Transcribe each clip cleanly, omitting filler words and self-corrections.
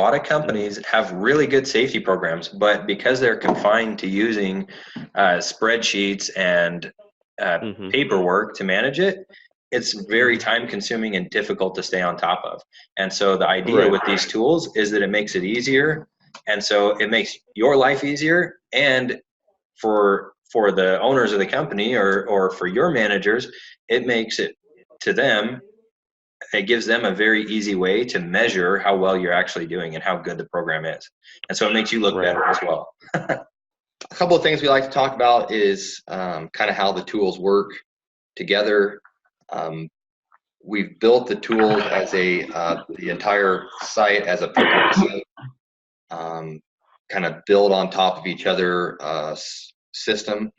lot of companies have really good safety programs, but because they're confined to using spreadsheets and paperwork to manage it, it's very time consuming and difficult to stay on top of. And so the idea with these tools is that it makes it easier. And so it makes your life easier, and for the owners of the company or for your managers, it makes it to them, it gives them a very easy way to measure how well you're actually doing and how good the program is. And so it makes you look better as well. A couple of things we like to talk about is kind of how the tools work together. We've built the tools as the entire site as a progressive, kind of build on top of each other system,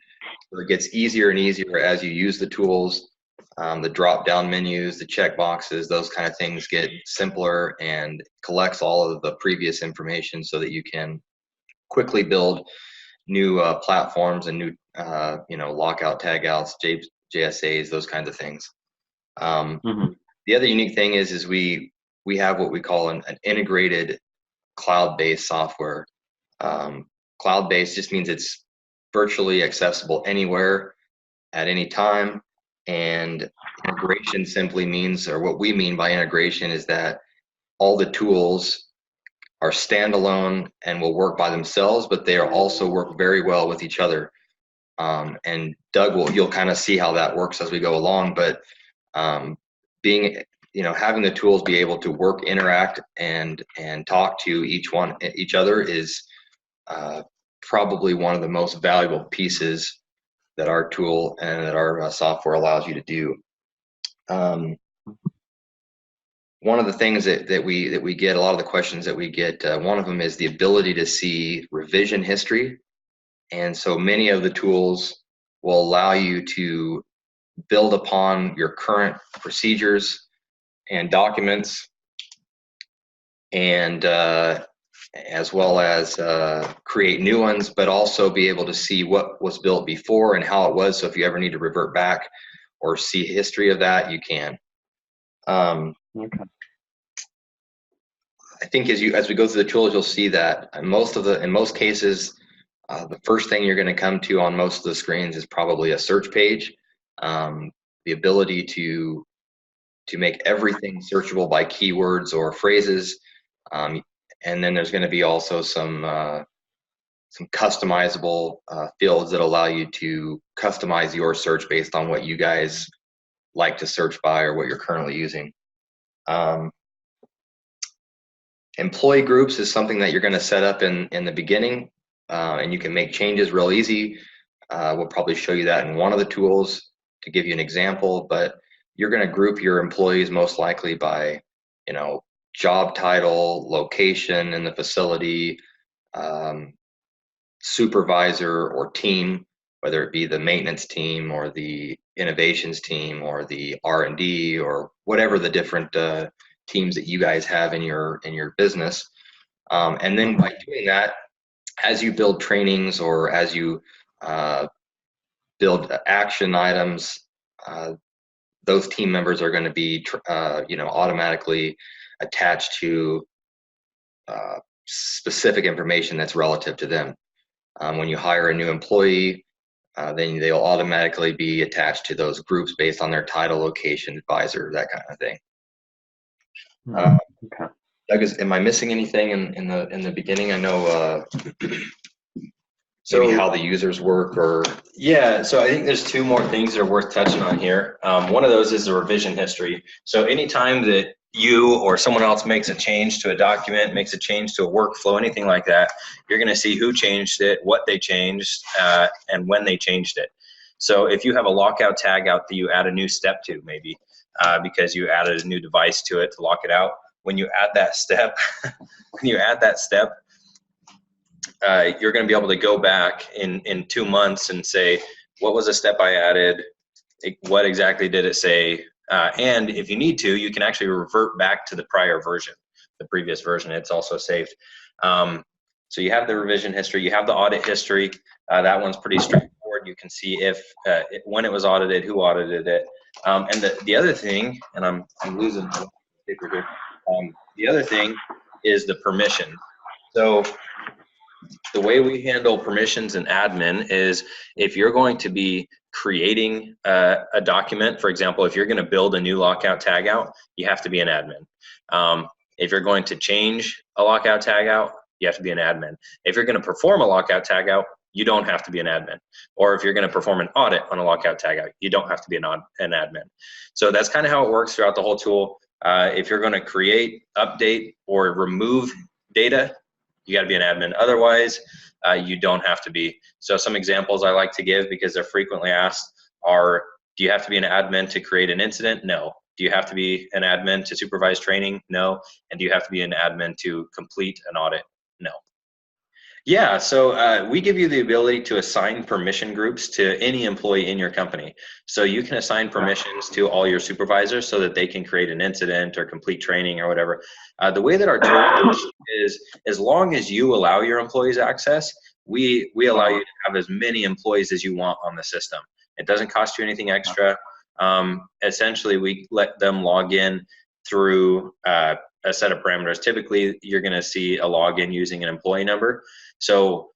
where it gets easier and easier as you use the tools. The drop-down menus, the check boxes, those kind of things get simpler and collects all of the previous information so that you can quickly build new platforms and new, lockout, tagouts, JSAs, those kinds of things. The other unique thing is we have what we call an integrated cloud-based software. Cloud-based just means it's virtually accessible anywhere at any time. And integration simply means, or what we mean by integration is that all the tools are standalone and will work by themselves, but they are also work very well with each other. And Doug you'll kind of see how that works as we go along, but having the tools be able to work, interact, and talk to each other is probably one of the most valuable pieces that our tool and that our software allows you to do. One of the things that we get, a lot of the questions that we get, one of them is the ability to see revision history. And so many of the tools will allow you to build upon your current procedures and documents, and as well as create new ones, but also be able to see what was built before and how it was. So if you ever need to revert back or see history of that, you can. Okay. I think as we go through the tools, you'll see that in most cases, the first thing you're going to come to on most of the screens is probably a search page. The ability to make everything searchable by keywords or phrases. And then there's going to be also some customizable fields that allow you to customize your search based on what you guys like to search by or what you're currently using. Employee groups is something that you're going to set up in the beginning, and you can make changes real easy. We'll probably show you that in one of the tools to give you an example, but you're going to group your employees most likely by, job title, location in the facility, supervisor or team, whether it be the maintenance team or the innovations team or the R&D or whatever the different teams that you guys have in your business. And then by doing that, as you build trainings or as you build action items, those team members are going to be automatically attached to specific information that's relative to them. When you hire a new employee, then they'll automatically be attached to those groups based on their title, location, advisor, that kind of thing. Okay. Doug, am I missing anything in the beginning? I know So maybe how the users work, or so I think there's two more things that are worth touching on here. One of those is the revision history. So anytime that you or someone else makes a change to a document, makes a change to a workflow, anything like that, you're going to see who changed it, what they changed, and when they changed it. So if you have a lockout tag out that you add a new step to, maybe because you added a new device to it to lock it out, when you add that step, you're going to be able to go back in 2 months and say, what was the step I added? What exactly did it say? And if you need to, you can actually revert back to the prior version, the previous version. It's also saved. So you have the revision history, you have the audit history. That one's pretty straightforward. You can see when it was audited, who audited it. And the other thing, and I'm losing the paper here. The other thing is the permission. So the way we handle permissions and admin is if you're going to be creating a document, for example, if you're going to build a new lockout tagout, you have to be an admin. If you're going to change a lockout tagout, you have to be an admin. If you're going to perform a lockout tagout, you don't have to be an admin. Or if you're going to perform an audit on a lockout tagout, you don't have to be an admin. So that's kind of how it works throughout the whole tool. If you're going to create, update, or remove data, you got to be an admin. Otherwise, you don't have to be. So some examples I like to give, because they're frequently asked, are: do you have to be an admin to create an incident? No. Do you have to be an admin to supervise training? No. And do you have to be an admin to complete an audit? No. Yeah, so we give you the ability to assign permission groups to any employee in your company. So you can assign permissions to all your supervisors so that they can create an incident or complete training or whatever. The way that our tool works is, as long as you allow your employees access, we allow you to have as many employees as you want on the system. It doesn't cost you anything extra. Essentially, we let them log in through a set of parameters. Typically, you're going to see a login using an employee number. So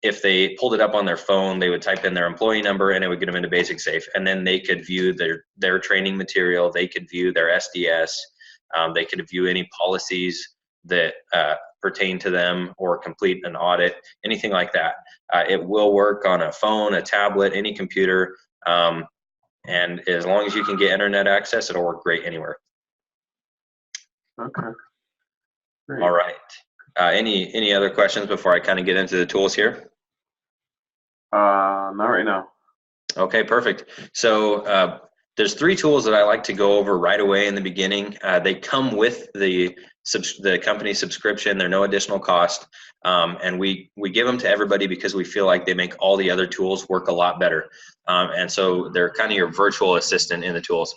if they pulled it up on their phone, they would type in their employee number and it would get them into BasicSafe. And then they could view their training material. They could view their SDS. They could view any policies that pertain to them or complete an audit, anything like that. It will work on a phone, a tablet, any computer. And as long as you can get internet access, it'll work great anywhere. Okay. Great. All right. Any other questions before I kind of get into the tools here? Not right now. Okay, perfect. So there's 3 tools that I like to go over right away in the beginning. They come with the company subscription. They're no additional cost, and we give them to everybody because we feel like they make all the other tools work a lot better. And so they're kind of your virtual assistant in the tools.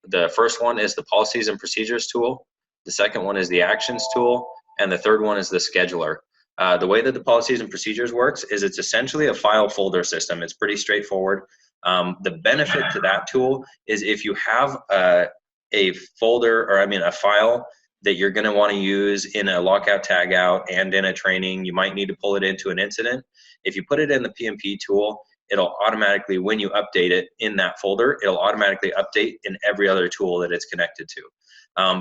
The first one is the policies and procedures tool. The second one is the actions tool. And the third one is the scheduler. The way that the policies and procedures works is it's essentially a file folder system. It's pretty straightforward. The benefit to that tool is if you have a folder, or a file that you're going to want to use in a lockout tagout and in a training, you might need to pull it into an incident. If you put it in the PMP tool, it'll automatically, when you update it in that folder, it'll automatically update in every other tool that it's connected to.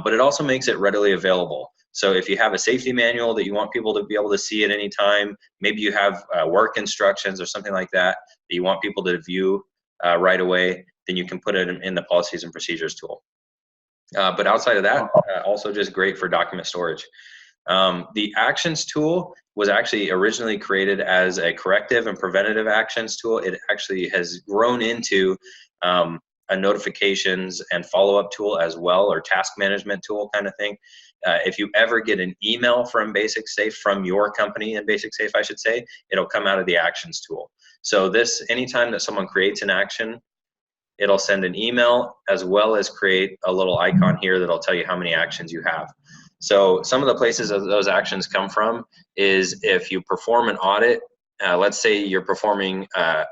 But it also makes it readily available. So if you have a safety manual that you want people to be able to see at any time, maybe you have work instructions or something like that that you want people to view right away, then you can put it in the policies and procedures tool. But outside of that, also just great for document storage. The actions tool was actually originally created as a corrective and preventative actions tool. It actually has grown into a notifications and follow-up tool as well, or task management tool kind of thing. If you ever get an email from BasicSafe, from your company in BasicSafe, I should say, it'll come out of the actions tool. So this, anytime that someone creates an action, it'll send an email as well as create a little icon here that'll tell you how many actions you have. So some of the places that those actions come from is if you perform an audit, let's say you're performing a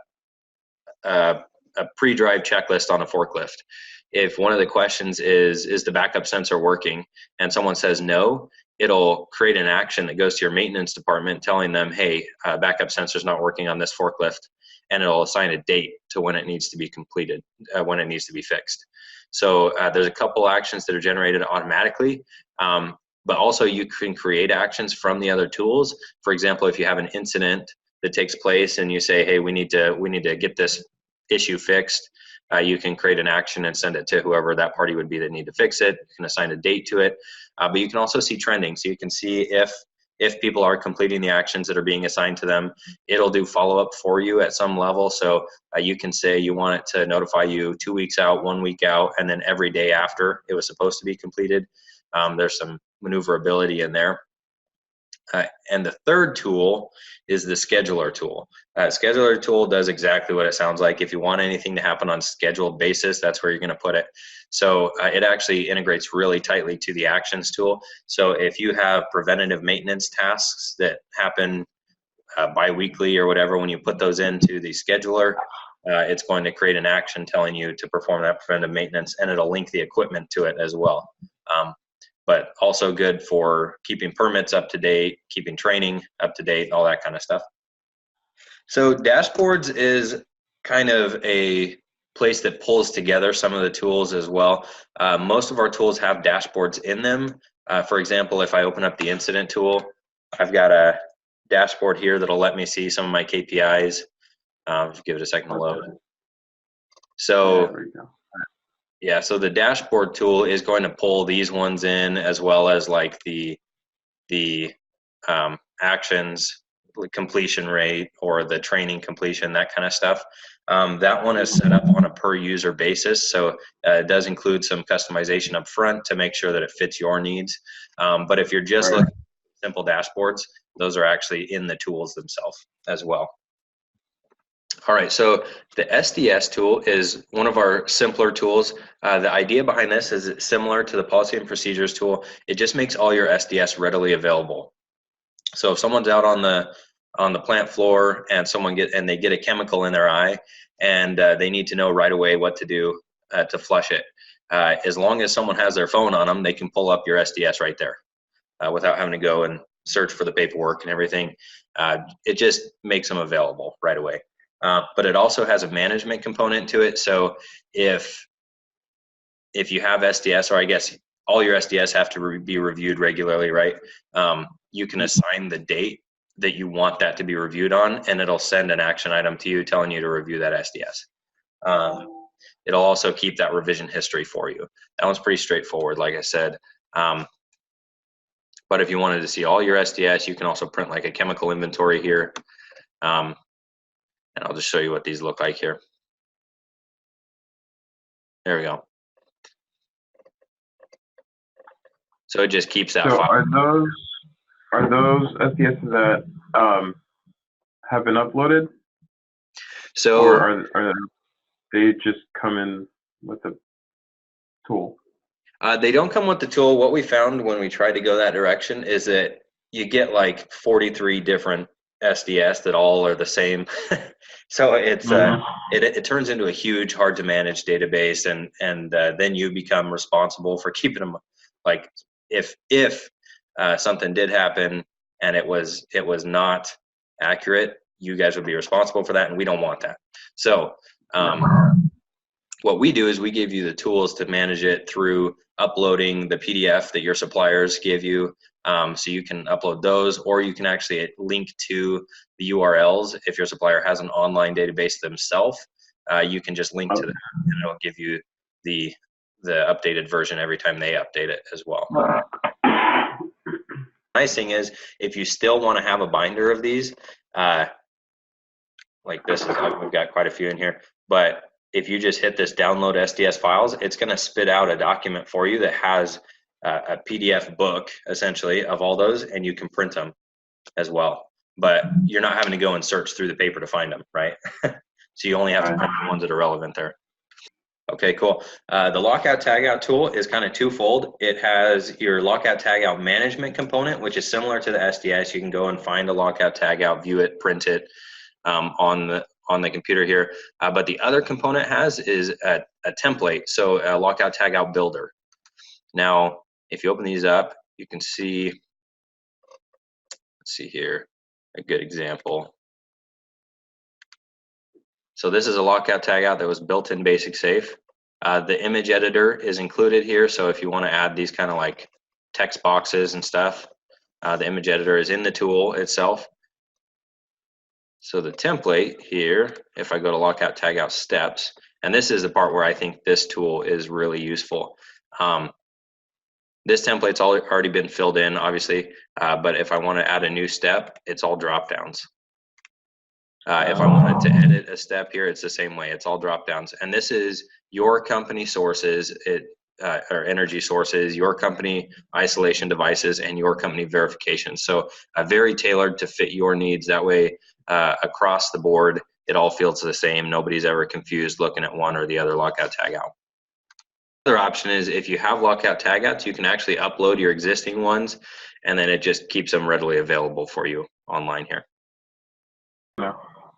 pre-drive checklist on a forklift. If one of the questions is the backup sensor working, and someone says no, it'll create an action that goes to your maintenance department telling them, hey, backup sensor's not working on this forklift, and it'll assign a date to when it needs to be completed, when it needs to be fixed. So there's a couple actions that are generated automatically, but also you can create actions from the other tools. For example, if you have an incident that takes place and you say, hey, we need to get this issue fixed, you can create an action and send it to whoever that party would be that need to fix it. You can assign a date to it, but you can also see trending. So you can see if people are completing the actions that are being assigned to them. It'll do follow-up for you at some level. So you can say you want it to notify you 2 weeks out, 1 week out, and then every day after it was supposed to be completed. There's some maneuverability in there. And the third tool is the scheduler tool. Scheduler tool does exactly what it sounds like. If you want anything to happen on a scheduled basis, that's where you're going to put it. So it actually integrates really tightly to the actions tool. So if you have preventative maintenance tasks that happen bi-weekly or whatever, when you put those into the scheduler, it's going to create an action telling you to perform that preventive maintenance, and it'll link the equipment to it as well. but also good for keeping permits up to date, keeping training up to date, all that kind of stuff. So dashboards is kind of a place that pulls together some of the tools as well. Most of our tools have dashboards in them. For example, if I open up the incident tool, I've got a dashboard here that'll let me see some of my KPIs. Give it a second to load. So yeah, so the dashboard tool is going to pull these ones in, as well as like the actions, completion rate, or the training completion, that kind of stuff. That one is set up on a per user basis, so it does include some customization up front to make sure that it fits your needs. But if you're just looking at simple dashboards, those are actually in the tools themselves as well. All right, so the SDS tool is one of our simpler tools. The idea behind this is it's similar to the policy and procedures tool. It just makes all your SDS readily available. So if someone's out on the plant floor and they get a chemical in their eye, and they need to know right away what to do to flush it, as long as someone has their phone on them, they can pull up your SDS right there without having to go and search for the paperwork and everything. It just makes them available right away. But it also has a management component to it. So if you have SDS, or I guess all your SDS have to be reviewed regularly, right? You can assign the date that you want that to be reviewed on, and it'll send an action item to you telling you to review that SDS. It'll also keep that revision history for you. That one's pretty straightforward, like I said. But if you wanted to see all your SDS, you can also print like a chemical inventory here. And I'll just show you what these look like here. There we go. So it just keeps that file. Are those SDS that have been uploaded? So or are they just come in with the tool? They don't come with the tool. What we found when we tried to go that direction is that you get like 43 different SDS that all are the same. So it's it turns into a huge, hard to manage database, and then you become responsible for keeping them. Like if something did happen and it was not accurate, you guys would be responsible for that, and we don't want that. So what we do is we give you the tools to manage it through uploading the PDF that your suppliers give you. So you can upload those, or you can actually link to the URLs. If your supplier has an online database themselves, you can just link to them, and it'll give you the updated version every time they update it as well. Nice thing is, if you still want to have a binder of these, like this is, we've got quite a few in here, but if you just hit this download SDS files, it's going to spit out a document for you that has a PDF book essentially of all those, and you can print them as well. But you're not having to go and search through the paper to find them, right? So you only have to print the ones that are relevant there. Okay, cool. The lockout tagout tool is kind of twofold. It has your lockout tagout management component, which is similar to the SDS. You can go and find a lockout tagout, view it, print it on the computer here. But the other component is a template, so a lockout tagout builder. Now, if you open these up, you can see, let's see here, a good example. So this is a lockout tagout that was built in BasicSafe. The image editor is included here, so if you want to add these kind of like text boxes and stuff, the image editor is in the tool itself. So the template here, if I go to lockout tagout steps, and this is the part where I think this tool is really useful. This template's already been filled in, obviously, but if I want to add a new step, it's all drop downs. If I wanted to edit a step here, it's the same way. It's all drop downs. And this is your company sources, or energy sources, your company isolation devices, and your company verification. So very tailored to fit your needs. That way, across the board, it all feels the same. Nobody's ever confused looking at one or the other lockout tagout. Other option is if you have lockout tagouts, you can actually upload your existing ones, and then it just keeps them readily available for you online here. Yeah.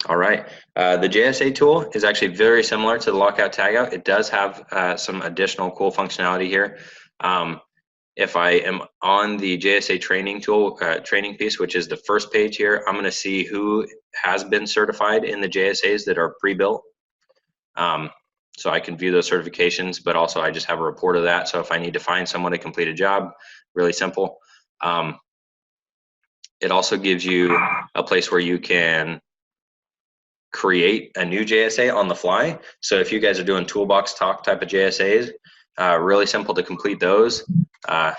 All right, the JSA tool is actually very similar to the lockout tagout. It does have some additional cool functionality here. if I am on the JSA training tool, training piece, which is the first page here, I'm going to see who has been certified in the JSAs that are pre-built. So I can view those certifications, but also I just have a report of that. So if I need to find someone to complete a job, really simple. It also gives you a place where you can create a new JSA on the fly. So if you guys are doing toolbox talk type of JSAs, really simple to complete those.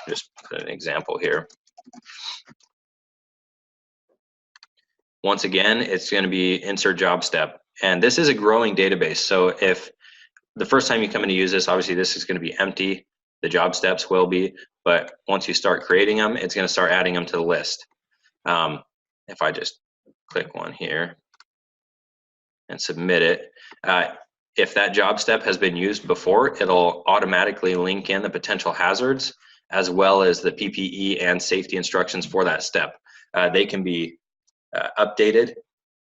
Just put an example here. Once again, it's going to be insert job step. And this is a growing database. So if the first time you come in to use this, obviously this is going to be empty. The job steps will be, but once you start creating them, it's going to start adding them to the list. If I just click one here and submit it, if that job step has been used before, it'll automatically link in the potential hazards as well as the PPE and safety instructions for that step. They can be updated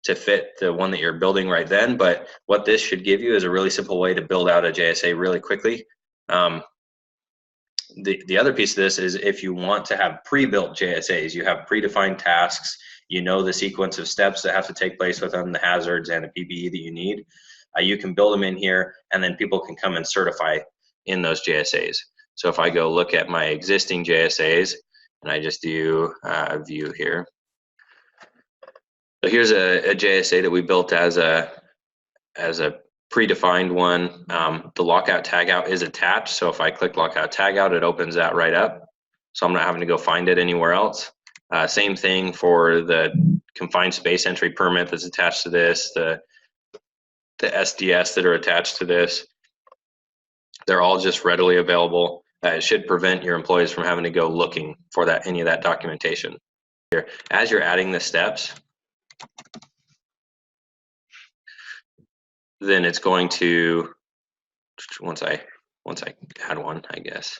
to fit the one that you're building right then, but what this should give you is a really simple way to build out a JSA really quickly. The other piece of this is if you want to have pre-built JSAs, you have predefined tasks, you know the sequence of steps that have to take place with them, the hazards and the PPE that you need. You can build them in here, and then people can come and certify in those JSAs. So if I go look at my existing JSAs, and I just do a view here. So here's a JSA that we built as a predefined one. The lockout tagout is attached, so if I click lockout tagout, it opens that right up. So I'm not having to go find it anywhere else. Same thing for the confined space entry permit that's attached to this, the SDS that are attached to this. They're all just readily available. It should prevent your employees from having to go looking for that, any of that documentation. Here, as you're adding the steps, then it's going to, once I add one, I guess.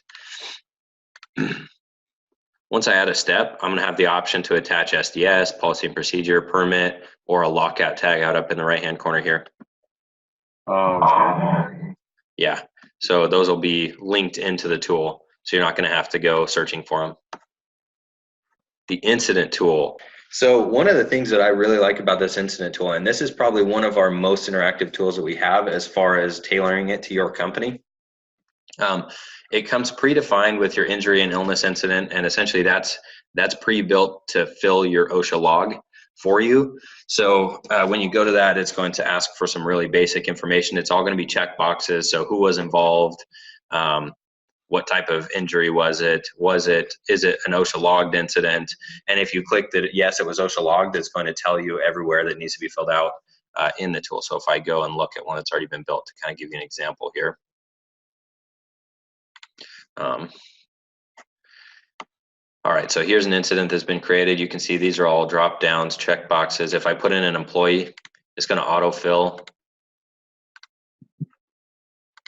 Once I add a step, I'm gonna have the option to attach SDS, policy and procedure, permit, or a lockout tag out up in the right-hand corner here. Okay. Yeah, so those will be linked into the tool, so you're not gonna have to go searching for them. The incident tool. So one of the things that I really like about this incident tool, and this is probably one of our most interactive tools that we have as far as tailoring it to your company. It comes predefined with your injury and illness incident, and essentially that's pre-built to fill your OSHA log for you. So when you go to that, it's going to ask for some really basic information. It's all going to be check boxes. So who was involved? What type of injury was it? Is it an OSHA logged incident? And if you click that, yes, it was OSHA logged, it's going to tell you everywhere that needs to be filled out in the tool. So if I go and look at one that's already been built to kind of give you an example here. All right, so here's an incident that's been created. You can see these are all drop downs, check boxes. If I put in an employee, it's going to autofill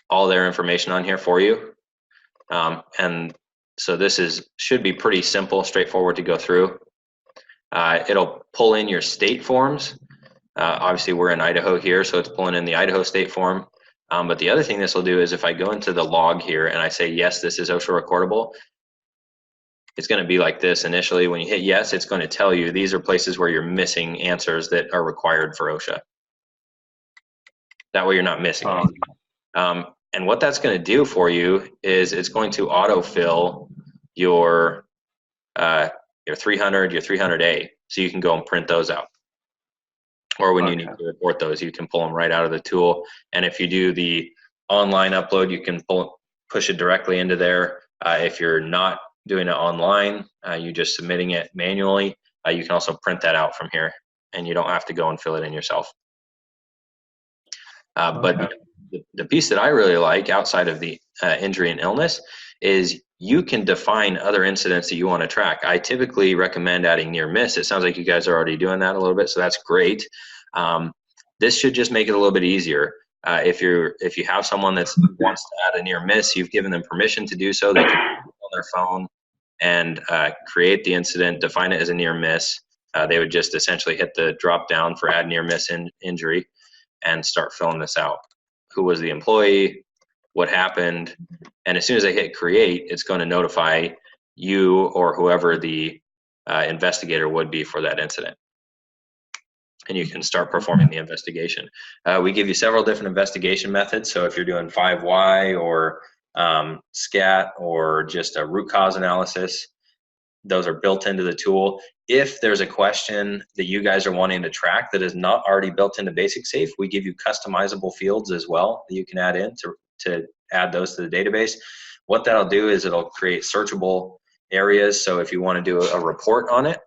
all their information on here for you. And so this should be pretty simple, straightforward to go through. It'll pull in your state forms. Obviously, we're in Idaho here, so it's pulling in the Idaho state form. But the other thing this will do is if I go into the log here and I say, yes, this is OSHA recordable, it's going to be like this initially. When you hit yes, it's going to tell you these are places where you're missing answers that are required for OSHA. That way you're not missing anything. And what that's going to do for you is it's going to autofill your 300, your 300A, so you can go and print those out. Or when you need to report those, you can pull them right out of the tool. And if you do the online upload, you can push it directly into there. If you're not doing it online, you're just submitting it manually, you can also print that out from here, and you don't have to go and fill it in yourself. But the piece that I really like outside of the injury and illness is you can define other incidents that you want to track. I typically recommend adding near miss. It sounds like you guys are already doing that a little bit, so that's great. This should just make it a little bit easier. If you have someone that wants to add a near miss, you've given them permission to do so. They can on their phone and create the incident, define it as a near miss. They would just essentially hit the drop down for add near miss injury and start filling this out. Who was the employee? What happened? And as soon as I hit create, it's going to notify you or whoever the investigator would be for that incident. And you can start performing the investigation. We give you several different investigation methods. So if you're doing 5Y or SCAT or just a root cause analysis, those are built into the tool. If there's a question that you guys are wanting to track that is not already built into BasicSafe, we give you customizable fields as well that you can add in to add those to the database. What that'll do is it'll create searchable areas. So if you want to do a report on it,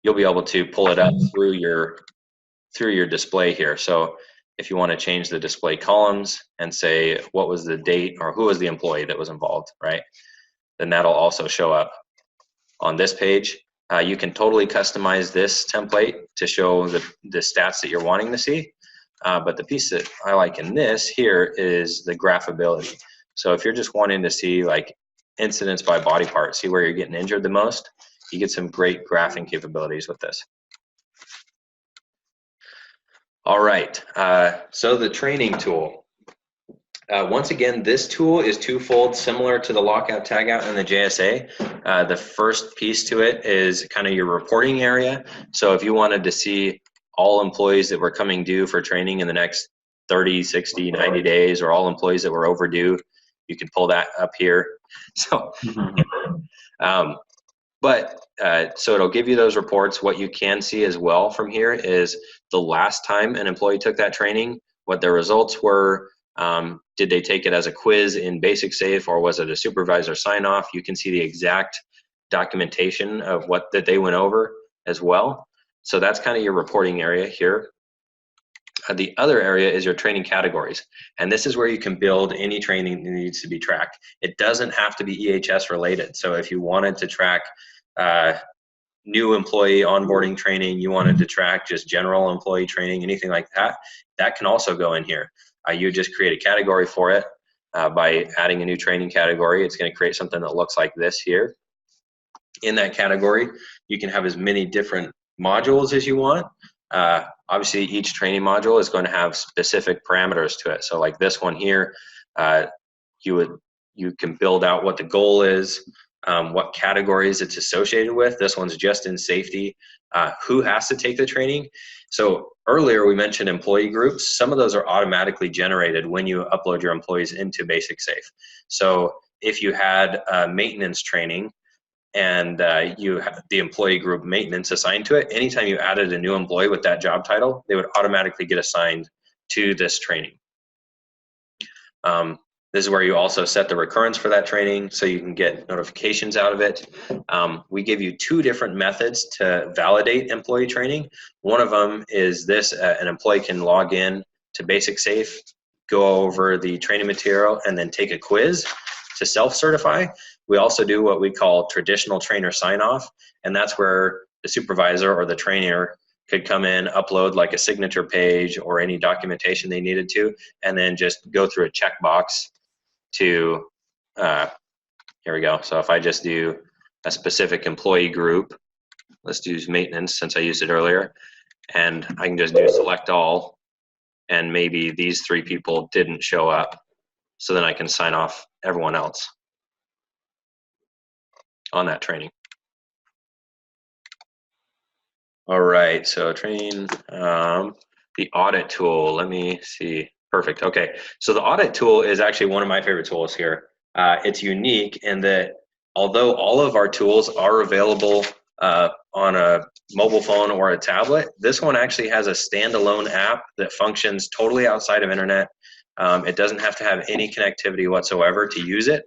you'll be able to pull it up through your display here. So if you want to change the display columns and say what was the date or who was the employee that was involved, right? Then that'll also show up on this page. You can totally customize this template to show the stats that you're wanting to see. But the piece that I like in this here is the graphability. So if you're just wanting to see like incidents by body part, see where you're getting injured the most, you get some great graphing capabilities with this. All right, so the training tool. Once again, this tool is twofold, similar to the lockout tagout and the JSA. The first piece to it is kind of your reporting area. So if you wanted to see all employees that were coming due for training in the next 30, 60, 90 days, or all employees that were overdue, you can pull that up here. So, so it'll give you those reports. What you can see as well from here is the last time an employee took that training, what their results were. Did they take it as a quiz in BasicSafe, or was it a supervisor sign off? You can see the exact documentation of what that they went over as well. So that's kind of your reporting area here. The other area is your training categories. And this is where you can build any training that needs to be tracked. It doesn't have to be EHS related. So if you wanted to track new employee onboarding training, you wanted to track just general employee training, anything like that, that can also go in here. You just create a category for it by adding a new training category. It's going to create something that looks like this here. In that category, you can have as many different modules as you want. Obviously, each training module is going to have specific parameters to it. So like this one here, you can build out what the goal is, what categories it's associated with. This one's just in safety. Who has to take the training? So earlier we mentioned employee groups. Some of those are automatically generated when you upload your employees into BasicSafe. So if you had maintenance training and you have the employee group maintenance assigned to it, anytime you added a new employee with that job title, they would automatically get assigned to this training. This is where you also set the recurrence for that training so you can get notifications out of it. We give you two different methods to validate employee training. One of them is this, an employee can log in to BasicSafe, go over the training material, and then take a quiz to self-certify. We also do what we call traditional trainer sign-off, and that's where the supervisor or the trainer could come in, upload like a signature page or any documentation they needed to, and then just go through a checkbox to, here we go. So if I just do a specific employee group, let's use maintenance since I used it earlier, and I can just do select all, and maybe these 3 people didn't show up. So then I can sign off everyone else on that training. All right, so training, the audit tool, let me see. Perfect, okay. So the audit tool is actually one of my favorite tools here. It's unique in that although all of our tools are available on a mobile phone or a tablet, this one actually has a standalone app that functions totally outside of internet. It doesn't have to have any connectivity whatsoever to use it.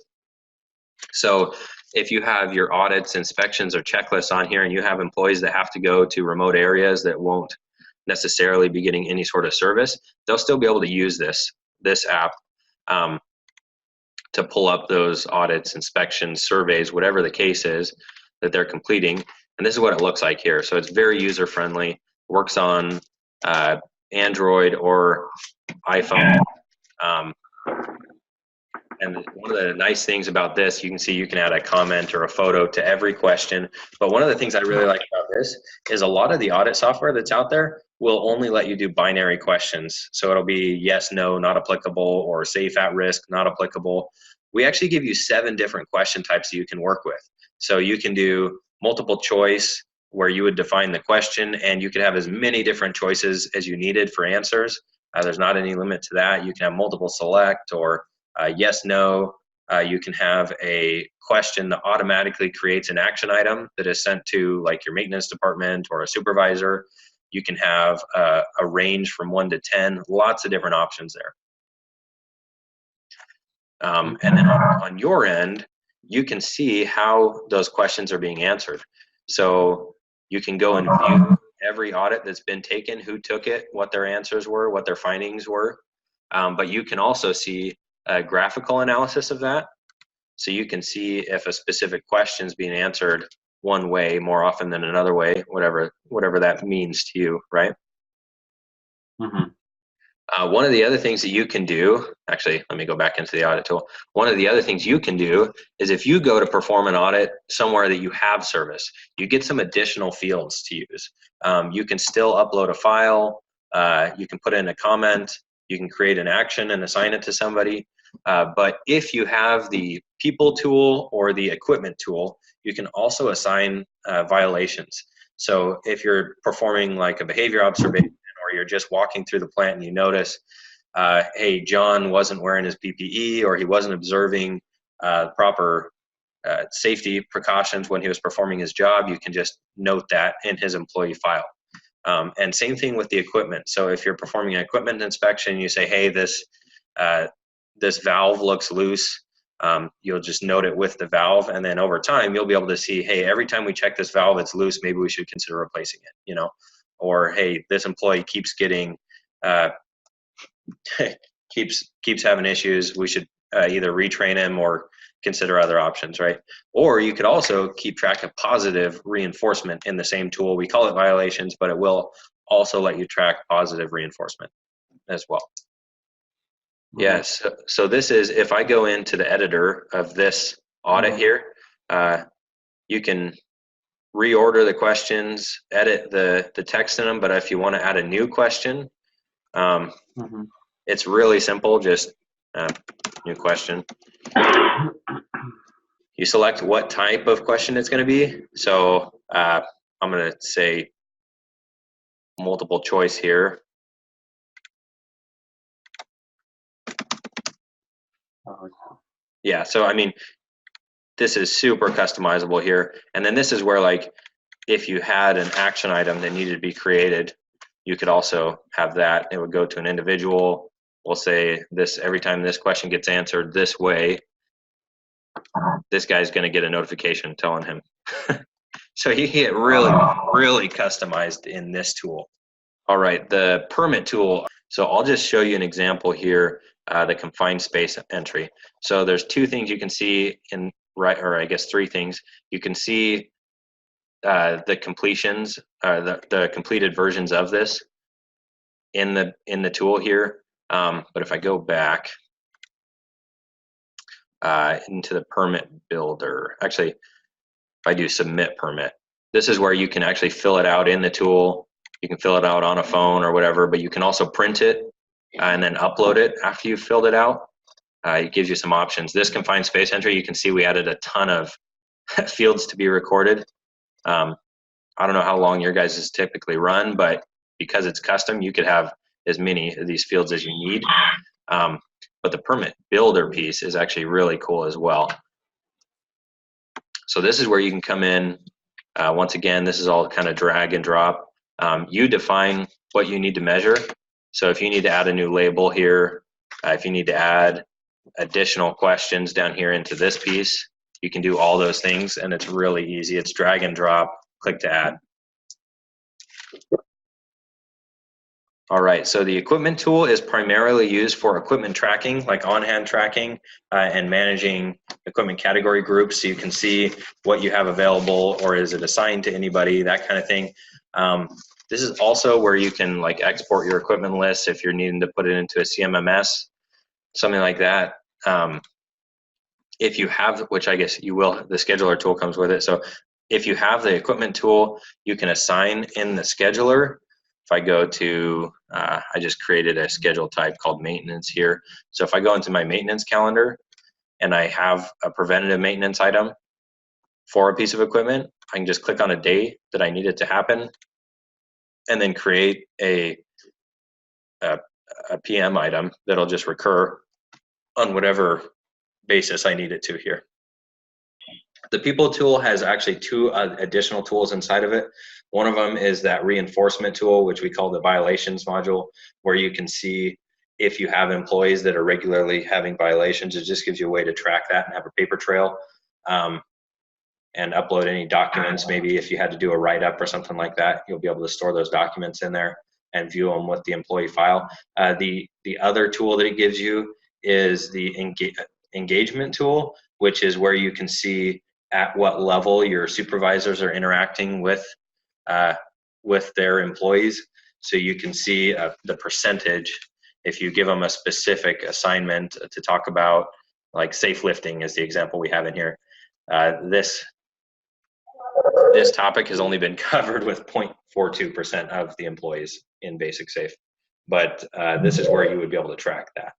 So if you have your audits, inspections, or checklists on here and you have employees that have to go to remote areas that won't necessarily be getting any sort of service, they'll still be able to use this app to pull up those audits, inspections, surveys, whatever the case is that they're completing. And this is what it looks like here. So it's very user-friendly, works on Android or iPhone. And one of the nice things about this, you can see you can add a comment or a photo to every question. But one of the things I really like about this is a lot of the audit software that's out there will only let you do binary questions. So it'll be yes, no, not applicable, or safe at risk, not applicable. we actually give you 7 different question types that you can work with. So you can do multiple choice, where you would define the question, and you could have as many different choices as you needed for answers. There's not any limit to that. You can have multiple select or yes, no. You can have a question that automatically creates an action item that is sent to like your maintenance department or a supervisor. You can have a range from 1 to 10, lots of different options there. And then on your end, you can see how those questions are being answered. So you can go and view every audit that's been taken, who took it, what their answers were, what their findings were. But you can also see a graphical analysis of that. So you can see if a specific question is being answered one way more often than another way, whatever that means to you, right? One of the other things that you can do, actually, let me go back into the audit tool. One of the other things you can do is if you go to perform an audit somewhere that you have service, you get some additional fields to use. You can still upload a file, you can put in a comment, you can create an action and assign it to somebody. But if you have the people tool or the equipment tool, you can also assign violations. So if you're performing like a behavior observation, or you're just walking through the plant and you notice, hey, John wasn't wearing his PPE, or he wasn't observing proper safety precautions when he was performing his job, you can just note that in his employee file. And same thing with the equipment. So if you're performing an equipment inspection, you say, hey, this valve looks loose, you'll just note it with the valve, and then over time you'll be able to see, hey, every time we check this valve, it's loose, maybe we should consider replacing it, you know. Or hey, this employee keeps getting keeps having issues, we should either retrain him or consider other options, right? Or you could also keep track of positive reinforcement in the same tool. We call it violations, but it will also let you track positive reinforcement as well. Yes, so this is, if I go into the editor of this audit here, you can reorder the questions, edit the text in them, but if you want to add a new question, it's really simple, just new question. You select what type of question it's going to be. So I'm going to say multiple choice here. Yeah, so I mean, this is super customizable here. And then this is where, like, if you had an action item that needed to be created, you could also have that. It would go to an individual. We'll say this, every time this question gets answered this way, this guy's going to get a notification telling him. So you can get really, really customized in this tool. All right, the permit tool. So I'll just show you an example here, the confined space entry. So there's 2 things you can see in, right, or I guess 3 things. You can see the completions, the completed versions of this in the tool here. But if I go back into the permit builder, actually, if I do submit permit, this is where you can actually fill it out in the tool. You can fill it out on a phone or whatever, but you can also print it and then upload it after you've filled it out. It gives you some options. This confined space entry, you can see we added a ton of fields to be recorded. I don't know how long your guys' typically run, but because it's custom, you could have as many of these fields as you need. But the permit builder piece is actually really cool as well. So this is where you can come in. Once again, this is all kind of drag and drop. You define what you need to measure. So if you need to add a new label here, if you need to add additional questions down here into this piece, you can do all those things, and it's really easy. It's drag and drop, click to add. All right, so the equipment tool is primarily used for equipment tracking, like on-hand tracking and managing equipment category groups, so you can see what you have available, or is it assigned to anybody, that kind of thing. This is also where you can like export your equipment list if you're needing to put it into a CMMS, something like that. If you have, which I guess you will, the scheduler tool comes with it. So if you have the equipment tool, you can assign in the scheduler. If I go to, I just created a schedule type called maintenance here. So if I go into my maintenance calendar, and I have a preventative maintenance item for a piece of equipment, I can just click on a day that I need it to happen, and then create a PM item that'll just recur on whatever basis I need it to here. The people tool has actually two additional tools inside of it. One of them is that reinforcement tool, which we call the violations module, where you can see if you have employees that are regularly having violations. It just gives you a way to track that and have a paper trail, and upload any documents. Maybe if you had to do a write-up or something like that, you'll be able to store those documents in there and view them with the employee file. The other tool that it gives you is the engagement tool, which is where you can see at what level your supervisors are interacting with their employees. So you can see the percentage if you give them a specific assignment to talk about, like safe lifting is the example we have in here. This topic has only been covered with 0.42% of the employees in BasicSafe, but this is where you would be able to track that.